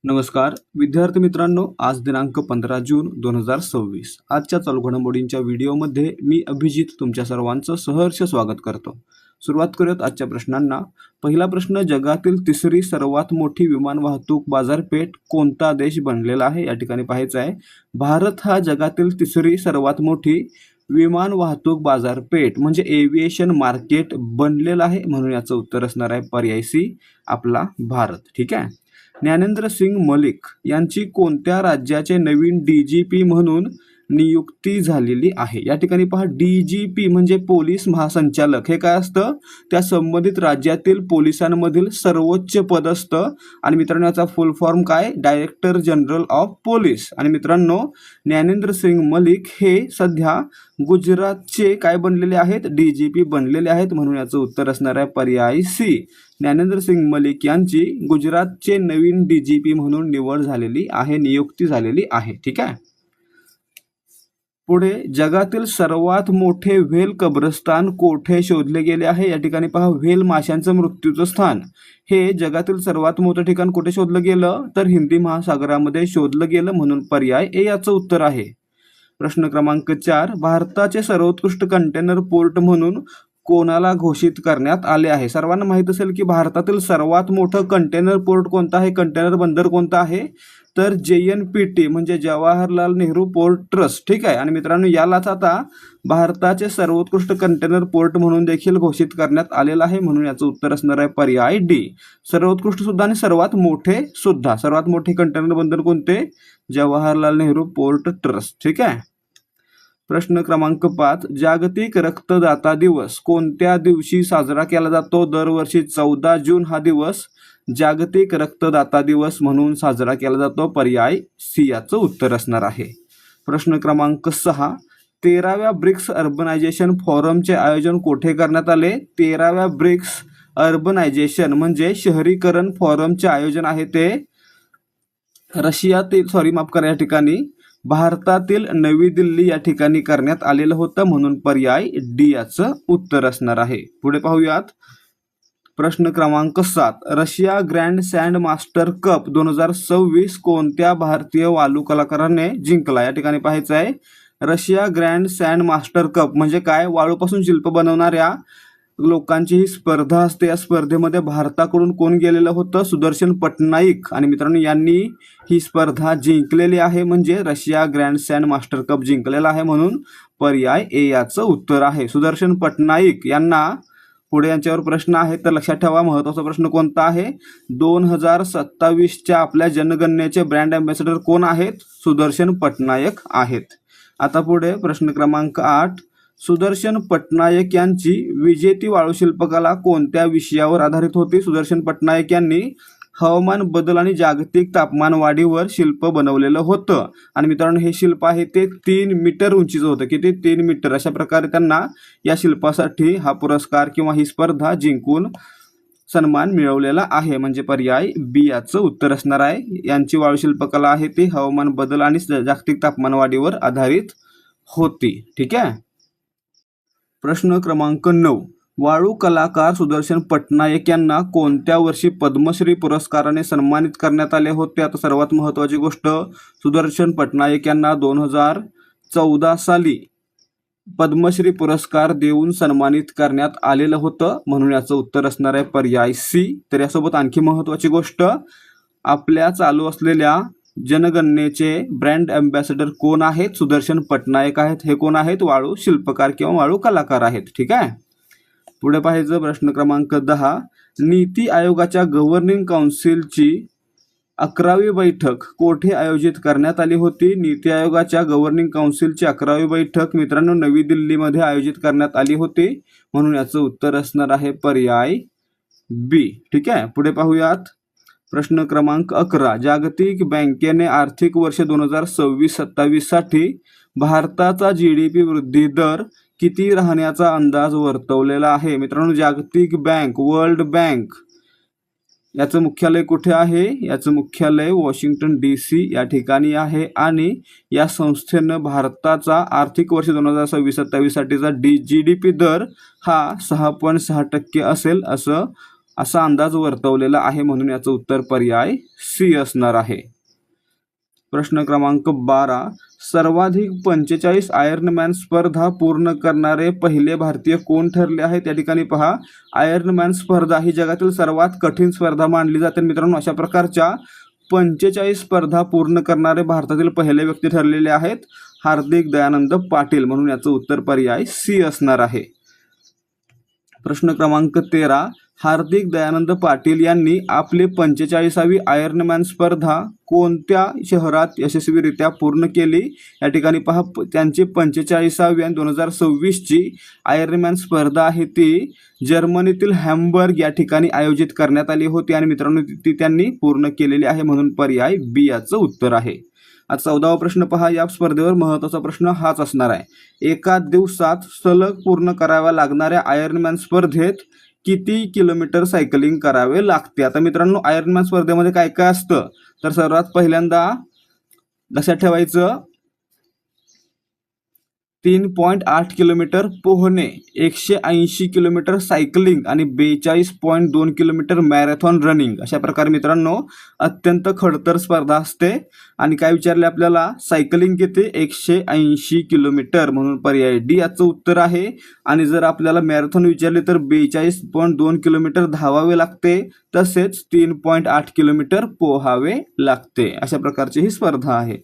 नमस्कार विद्यार्थी मित्रांनो, आज दिनांक 15 जून 2026 आजच्या चालू घडामोडींच्या व्हिडिओमध्ये मी अभिजित तुमच्या सर्वांचं सहर्ष स्वागत करतो. सुरुवात करूयात आजच्या प्रश्नांना. पहिला प्रश्न, जगातील तिसरी सर्वात मोठी विमान वाहतूक बाजारपेठ कोणता देश बनलेला आहे? या ठिकाणी पाहायचं आहे, भारत हा जगातील तिसरी सर्वात मोठी विमान वाहतूक बाजारपेठ म्हणजे एव्हिएशन मार्केट बनलेला आहे, म्हणून याचं उत्तर असणार आहे पर्याय सी, आपला भारत. ठीक आहे. ज्ञानेंद्र सिंग मलिक यांची कोणत्या राज्याचे नवीन डीजीपी म्हणून नियुक्ती झालेली आहे? या ठिकाणी पहा, डीजीपी म्हणजे पोलीस महासंचालक. हे काय असतं? त्या संबंधित राज्यातील पोलिसांमधील सर्वोच्च पद असतं. आणि मित्रांनो, याचा फुल फॉर्म काय? Director general of police. आणि मित्रांनो, ज्ञानेंद्र सिंग मलिक हे सध्या गुजरातचे काय बनलेले आहेत? डीजीपी बनलेले आहेत, म्हणून याचं उत्तर असणार आहे पर्याय सी. ज्ञानेंद्र सिंग मलिक यांची गुजरातचे नवीन डीजीपी म्हणून निवड झालेली आहे, नियुक्ती झालेली आहे. ठीक आहे. पुढे, जगातील सर्वात मोठे व्हेल कब्रस्तान कोठे शोधले गेले आहे? या ठिकाणी पहा, व्हेल माशांचं मृत्यूचं स्थान हे जगातील सर्वात मोठं ठिकाण कुठे शोधलं गेलं? तर हिंदी महासागरामध्ये शोधलं गेलं, म्हणून पर्याय ए याचं उत्तर आहे. प्रश्न क्रमांक 4, भारताचे सर्वोत्कृष्ट कंटेनर पोर्ट म्हणून कोणाला घोषित करण्यात आले आहे? सर्वांना माहित असेल की भारतातील सर्वात मोठं कंटेनर पोर्ट कोणतं आहे, कंटेनर बंदर कोणतं आहे? तर JNPT म्हणजे जवाहरलाल नेहरू पोर्ट ट्रस्ट. ठीक आहे. आणि मित्रांनो, यालाच आता भारताचे सर्वोत्कृष्ट कंटेनर पोर्ट म्हणून देखील घोषित करण्यात आलेलं आहे, म्हणून याचं उत्तर असणार आहे पर्याय डी. सर्वोत्कृष्ट सुद्धा आणि सर्वात मोठे सुद्धा. सर्वात मोठे कंटेनर बंदर कोणते? Jawaharlal Nehru port trust. ठीक आहे. प्रश्न क्रमांक 5, जागतिक रक्तदाता दिवस कोणत्या दिवशी साजरा केला जातो? दरवर्षी 14 जून हा दिवस जागतिक रक्तदाता दिवस म्हणून साजरा केला जातो. पर्याय सी याचं उत्तर असणार आहे. प्रश्न क्रमांक 6, 13व्या ब्रिक्स अर्बनायझेशन फॉरमचे आयोजन कोठे करण्यात आले? 13व्या ब्रिक्स अर्बनायझेशन म्हणजे शहरीकरण फॉरमचे आयोजन आहे ते रशियातील या ठिकाणी भारतातील नवी दिल्ली या ठिकाणी करण्यात आलेलं होतं, म्हणून पर्याय डी याचं उत्तर असणार आहे. पुढे पाहूयात. प्रश्न क्रमांक 7, Russia grand sand master cup 2026 कोणत्या भारतीय वालू कलाकाराने जिंकला? या ठिकाणी पाहायचं आहे, Russia grand sand master cup म्हणजे काय? वाळूपासून शिल्प बनवणाऱ्या लोकांची ही स्पर्धा असते. या स्पर्धेमध्ये भारताकडून कोण गेलेलं होतं? सुदर्शन पटनाईक. आणि मित्रांनो, यांनी ही स्पर्धा जिंकलेली आहे, म्हणजे Russia grand sand master cup जिंकलेला आहे, म्हणून पर्याय ए याचं उत्तर आहे. सुदर्शन पटनाईक यांना पुढे यांच्यावर प्रश्न आहे, तर लक्षात ठेवा. महत्त्वाचा प्रश्न कोणता आहे? 2027च्या आपल्या जनगणनेचे ब्रँड अँबॅसेडर कोण आहेत? सुदर्शन पटनायक आहेत. आता पुढे प्रश्न क्रमांक 8, सुदर्शन पटनायक यांची विजेती वाळू शिल्पकला कोणत्या विषयावर आधारित होती? सुदर्शन पटनायक यांनी हवामान बदल आणि जागतिक तापमान वाढीवर शिल्प बनवलेलं होतं. आणि मित्रांनो, हे शिल्प आहे ते 3 मीटर उंचीचं होतं. किती? 3 मीटर. अशा प्रकारे त्यांना या शिल्पासाठी हा पुरस्कार किंवा ही स्पर्धा जिंकून सन्मान मिळवलेला आहे, म्हणजे पर्याय बी याचं उत्तर असणार आहे. यांची वाळू शिल्पकला आहे ती हवामान बदल आणि जागतिक तापमान वाढीवर आधारित होती. ठीक आहे. प्रश्न क्रमांक 9, वाळू कलाकार सुदर्शन पटनायक यांना कोणत्या वर्षी पद्मश्री पुरस्काराने सन्मानित करण्यात आले होते? आता सर्वात महत्त्वाची गोष्ट, सुदर्शन पटनायक यांना 2014 साली पद्मश्री पुरस्कार देऊन सन्मानित करण्यात आलेलं होतं, म्हणून याचं उत्तर असणार आहे पर्याय सी. तर यासोबत आणखी महत्त्वाची गोष्ट, आपल्या चालू असलेल्या जनगणनेचे ब्रँड अँबॅसेडर कोण आहेत? सुदर्शन पटनायक आहेत. हे कोण आहेत? वाळू शिल्पकार किंवा वाळू कलाकार आहेत. ठीक आहे. पुढे पाहायचं. प्रश्न क्रमांक 10, नीती आयोगाच्या गव्हर्निंग काउन्सिलची 11वी बैठक कोठे आयोजित करण्यात आली होती? नीती आयोगाच्या गव्हर्निंग काउन्सिलची 11वी बैठक मित्रांनो नवी दिल्लीमध्ये आयोजित करण्यात आली होती, म्हणून याचं उत्तर असणार आहे पर्याय बी. ठीक आहे. पुढे पाहूयात. प्रश्न क्रमांक 11, जागतिक बँकेने आर्थिक वर्ष 2026-27 साठी भारताचा GDP वृद्धी दर किती राहण्याचा अंदाज वर्तवलेला आहे? मित्रांनो, जागतिक बँक, वर्ल्ड बँक याचं मुख्यालय कुठे आहे? याचं मुख्यालय वॉशिंग्टन DC या ठिकाणी आहे. आणि या संस्थेनं भारताचा आर्थिक वर्ष 2026-27 साठीचा GDP दर हा 6.6% असेल असं असा अंदाज वर्तवलेला आहे, म्हणून याचं उत्तर पर्याय सी असणार आहे. प्रश्न क्रमांक 12, सर्वाधिक 45 आयर्नमॅन स्पर्धा पूर्ण करणारे पहिले भारतीय कोण ठरले आहेत? या ठिकाणी पहा, आयर्नमॅन स्पर्धा ही जगातील सर्वात कठीण स्पर्धा मानली जाते मित्रांनो. अशा प्रकारच्या 45 स्पर्धा पूर्ण करणारे भारतातील पहिले व्यक्ती ठरलेले आहेत हार्दिक दयानंद पाटील, म्हणून याचं उत्तर पर्याय सी असणार आहे. प्रश्न क्रमांक 13, हार्दिक दयानंद पाटील यांनी आपली 45वी आयर्नमॅन स्पर्धा कोणत्या शहरात यशस्वीरित्या पूर्ण केली? या ठिकाणी पहा, त्यांची 45वी आणि 2026ची आयर्नमॅन स्पर्धा आहे ती जर्मनीतील हॅम्बर्ग या ठिकाणी आयोजित करण्यात आली होती आणि मित्रांनो ती त्यांनी पूर्ण केलेली आहे, म्हणून पर्याय बी याचं उत्तर आहे. आज 14वा प्रश्न पहा, या स्पर्धेवर महत्त्वाचा प्रश्न हाच असणार आहे. एका दिवसात सलग पूर्ण कराव्या लागणाऱ्या आयर्नमॅन स्पर्धेत किती किलोमीटर सायकलिंग करावे लागते? आता मित्रांनो, आयर्नमॅन स्पर्धेमध्ये काय काय असतं तर सर्वात पहिल्यांदा लक्षात ठेवायचं 3.8 किलोमीटर पोहणे, 180 किलोमीटर सायकलिंग आणि 42.2 किलोमीटर मॅरेथॉन रनिंग. अशा प्रकारे मित्रांनो अत्यंत खडतर स्पर्धा असते. आणि काय विचारले आपल्याला, सायकलिंग किती? 180 किलोमीटर, म्हणून पर्याय डी याचं उत्तर आहे. आणि जर आपल्याला मॅरेथॉन विचारले तर 42.2 किलोमीटर धावावे लागते, तसेच 3.8 किलोमीटर पोहावे लागते. अशा प्रकारची ही स्पर्धा आहे.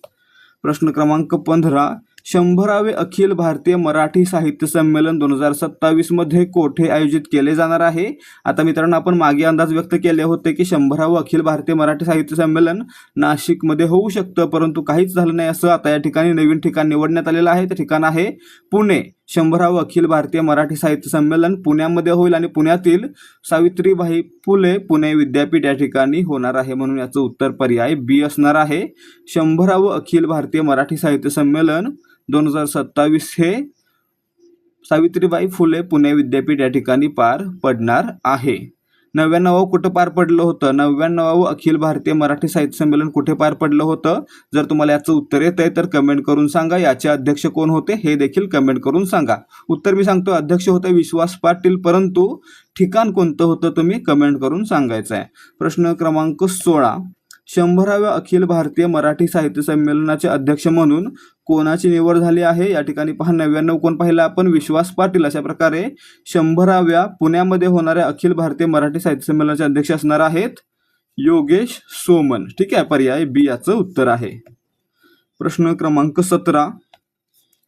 प्रश्न क्रमांक 15, 100वे अखिल भारतीय मराठी साहित्य संमेलन 2027 मध्ये कोठे आयोजित केले जाणार आहे? आता मित्रांनो, आपण मागे अंदाज व्यक्त केले होते की 100वे अखिल भारतीय मराठी साहित्य संमेलन नाशिकमध्ये होऊ शकतं, परंतु काहीच झालं नाही. असं आता या ठिकाणी नवीन ठिकाण निवडण्यात आलेलं आहे. ते ठिकाण आहे पुणे. 100वे अखिल भारतीय मराठी साहित्य संमेलन पुण्यामध्ये होईल आणि पुण्यातील सावित्रीबाई फुले पुणे विद्यापीठ या ठिकाणी होणार आहे, म्हणून याचं उत्तर पर्याय बी असणार आहे. 100वे अखिल भारतीय मराठी साहित्य संमेलन 2027 हे सावित्रीबाई फुले पुणे विद्यापीठ या ठिकाणी पार पडणार आहे. 99वं कुठं पार पडलं होतं? 99वं अखिल भारतीय मराठी साहित्य संमेलन कुठे पार पडलं होतं? जर तुम्हाला याचं उत्तर येत आहे तर कमेंट करून सांगा. याचे अध्यक्ष कोण होते हे देखील कमेंट करून सांगा. उत्तर मी सांगतो, अध्यक्ष होते विश्वास पाटील, परंतु ठिकाण कोणतं होतं तुम्ही कमेंट करून सांगायचं आहे. प्रश्न क्रमांक 16, 100व्या अखिल भारतीय मराठी साहित्य संमेलनाचे अध्यक्ष म्हणून कोणाची निवड झाली आहे? या ठिकाणी पहा, 99 कोण पाहिलं आपण? विश्वास पाटील. अशा प्रकारे 100व्या पुण्यामध्ये होणाऱ्या अखिल भारतीय मराठी साहित्य संमेलनाचे अध्यक्ष असणार आहेत योगेश सोमन. ठीक आहे, पर्याय बी याचं उत्तर आहे. प्रश्न क्रमांक 17,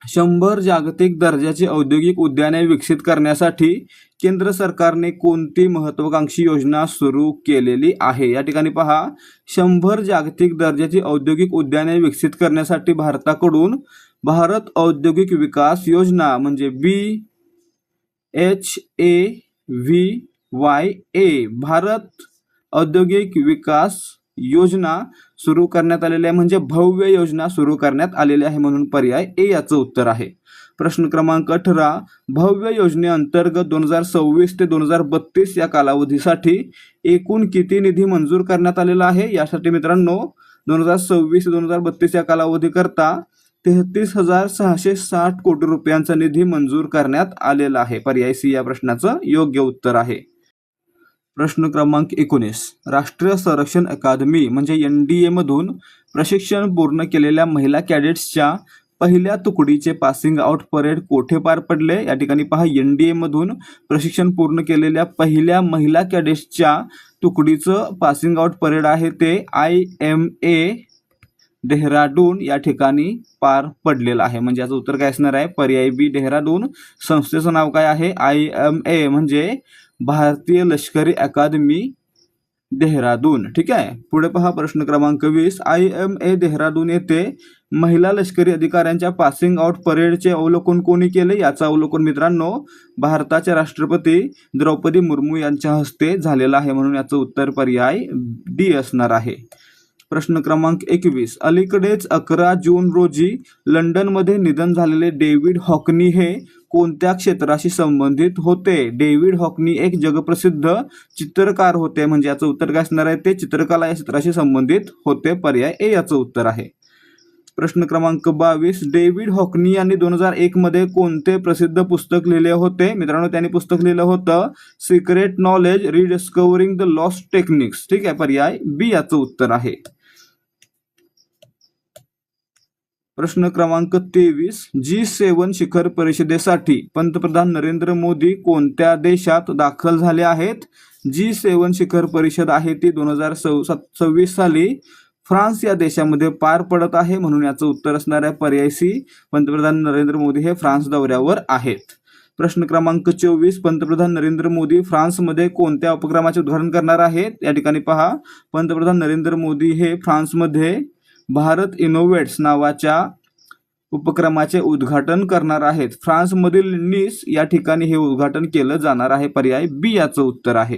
100 जागतिक दर्जाची औद्योगिक उद्याने विकसित करण्यासाठी केंद्र सरकारने कोणती महत्त्वाकांक्षी योजना सुरू केलेली आहे? या ठिकाणी पहा, 100 जागतिक दर्जाची औद्योगिक उद्याने विकसित करण्यासाठी भारताकडून भारत औद्योगिक विकास योजना म्हणजे BHAVYA भारत औद्योगिक विकास योजना सुरू करण्यात आलेली आहे, म्हणजे भव्य योजना सुरू करण्यात आलेली आहे, म्हणून पर्याय ए याचं उत्तर आहे. प्रश्न क्रमांक 18, भव्य योजनेअंतर्गत 2026 ते 2032 या कालावधीसाठी एकूण किती निधी मंजूर करण्यात आलेला आहे? यासाठी मित्रांनो 2026 ते 2032 या कालावधीकरता 33,660 कोटी रुपयांचा निधी मंजूर करण्यात आलेला आहे. पर्याय सी या प्रश्नाचं योग्य उत्तर आहे. प्रश्न क्रमांक 19, राष्ट्रीय संरक्षण अकादमी म्हणजे NDA मधून प्रशिक्षण पूर्ण केलेल्या महिला कॅडेट्सच्या पहिल्या तुकडीचे पासिंग आउट परेड कोठे पार पडले? या ठिकाणी पहा, NDA मधून प्रशिक्षण पूर्ण केलेल्या पहिल्या महिला कॅडेट्सच्या तुकडीचं पासिंग आउट परेड आहे ते IMA डेहराडून या ठिकाणी पार पडलेलं आहे. म्हणजे याचं उत्तर काय असणार आहे? पर्याय बी डेहराडून. संस्थेचं नाव काय आहे? IMA म्हणजे भारतीय लष्करी अकादमी देहरादून. ठीक आहे, पुढे पहा प्रश्न क्रमांक 20, IMA देहरादून येथे महिला लष्करी अधिकाऱ्यांच्या पासिंग आउट परेडचे अवलोकन कोणी केले? याचं अवलोकन मित्रांनो भारताच्या राष्ट्रपती द्रौपदी मुर्मू यांच्या हस्ते झालेलं आहे, म्हणून याचं उत्तर पर्याय डी असणार आहे. प्रश्न क्रमांक 21, अलीकडेच 11 जून रोजी लंडनमध्ये निधन झालेले डेव्हिड हॉकनी हे कोणत्या क्षेत्राशी संबंधित होते? डेव्हिड हॉकनी एक जगप्रसिद्ध चित्रकार होते, म्हणजे याचं उत्तर काय असणार आहे? ते चित्रकला या क्षेत्राशी संबंधित होते. पर्याय ए याचं उत्तर आहे. प्रश्न क्रमांक 22, डेव्हिड हॉकनी यांनी 2001 मध्ये कोणते प्रसिद्ध पुस्तक लिहिले होते? मित्रांनो, त्यांनी पुस्तक लिहिलं होतं secret knowledge rediscovering the lost techniques. ठीक आहे, पर्याय बी याचं उत्तर आहे. प्रश्न क्रमांक 23, G7 शिखर परिषदेसाठी पंतप्रधान नरेंद्र मोदी कोणत्या देशात दाखल झाले आहेत? G7 शिखर परिषद आहे ती 2026 साली फ्रान्स या देशामध्ये पार पडत आहे, म्हणून याचं उत्तर असणार आहे पर्याय सी. पंतप्रधान नरेंद्र मोदी हे फ्रान्स दौऱ्यावर आहेत. प्रश्न क्रमांक 24, पंतप्रधान नरेंद्र मोदी फ्रान्समध्ये कोणत्या उपक्रमाचे उद्घाटन करणार आहेत? या ठिकाणी पहा, पंतप्रधान नरेंद्र मोदी हे फ्रान्समध्ये भारत इनोव्हेट्स नावाच्या उपक्रमाचे उद्घाटन करणार आहेत. फ्रान्समधील निस या ठिकाणी हे उद्घाटन केलं जाणार आहे. पर्याय बी याचं उत्तर आहे.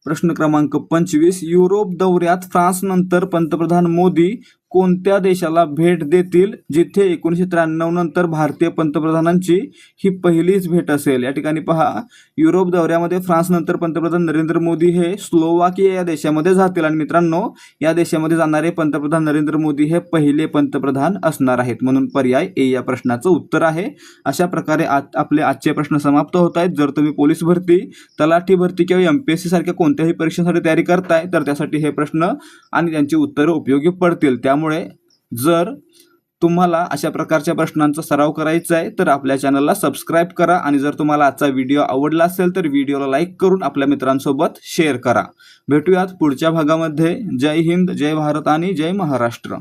प्रश्न क्रमांक 25, युरोप दौऱ्यात फ्रान्स नंतर पंतप्रधान मोदी कोणत्या देशाला भेट देतील, जिथे 1993 नंतर भारतीय पंतप्रधानांची ही पहिलीच भेट असेल? या ठिकाणी पहा, युरोप दौऱ्यामध्ये फ्रान्स नंतर पंतप्रधान नरेंद्र मोदी हे स्लोवाकिया या देशामध्ये जातील आणि मित्रांनो, या देशामध्ये जाणारे पंतप्रधान नरेंद्र मोदी हे पहिले पंतप्रधान असणार आहेत, म्हणून पर्याय ए या प्रश्नाचं उत्तर आहे. अशा प्रकारे आपले आजचे प्रश्न समाप्त होत आहेत. जर तुम्ही पोलीस भरती, तलाठी भरती किंवा MPSC सारख्या कोणत्याही परीक्षेसाठी तयारी करताय तर त्यासाठी हे प्रश्न आणि त्यांची उत्तरं उपयोगी पडतील. त्यामुळे जर तुम्हाला अशा प्रकारच्या प्रश्नांचा सराव करायचा आहे तर आपल्या चॅनलला सबस्क्राईब करा आणि जर तुम्हाला आजचा व्हिडिओ आवडला असेल तर व्हिडिओला लाईक करून आपल्या मित्रांसोबत शेअर करा. भेटूयात पुढच्या भागामध्ये. जय हिंद, जय भारत आणि जय महाराष्ट्र.